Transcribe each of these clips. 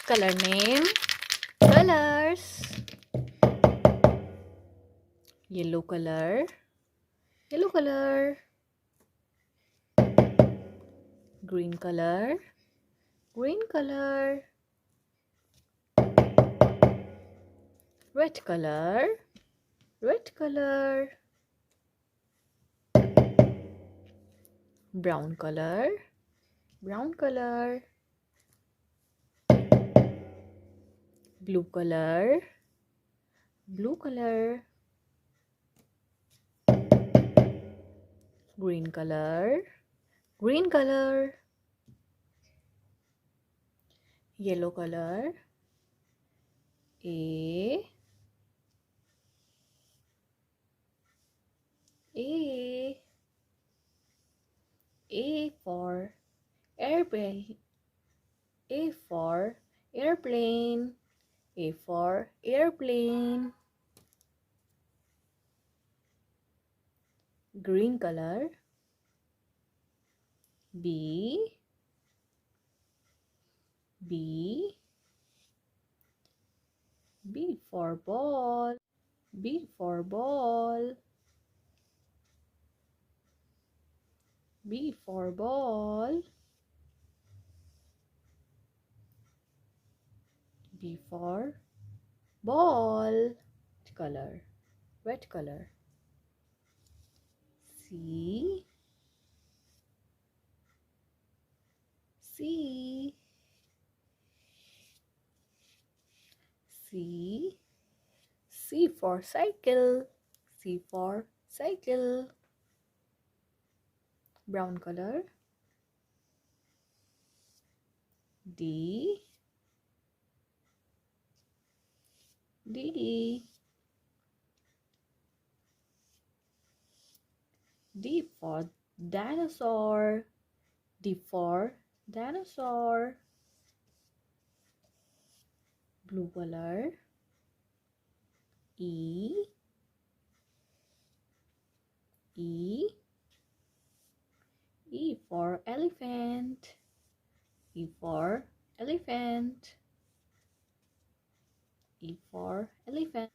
Color name. Colors. Yellow color. Yellow color. Green color. Green color. Red color. Red color. Brown color. Brown color. Blue color. Blue color. Green color. Green color. Yellow color. A for airplane. A for airplane. A for airplane. Green color. B for ball. B for ball. B for ball. B for ball. Color. Red color. C C for cycle. C for cycle. Brown color. D for dinosaur. D for dinosaur. Blue color. E for elephant. E for elephant. E for elephant.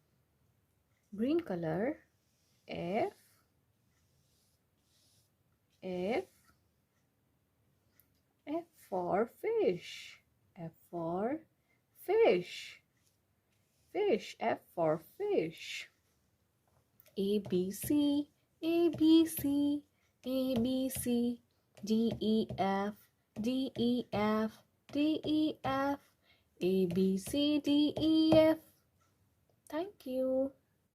Green color. F for fish. F for fish. F for fish. A B C D E F A B C D E F. Thank you.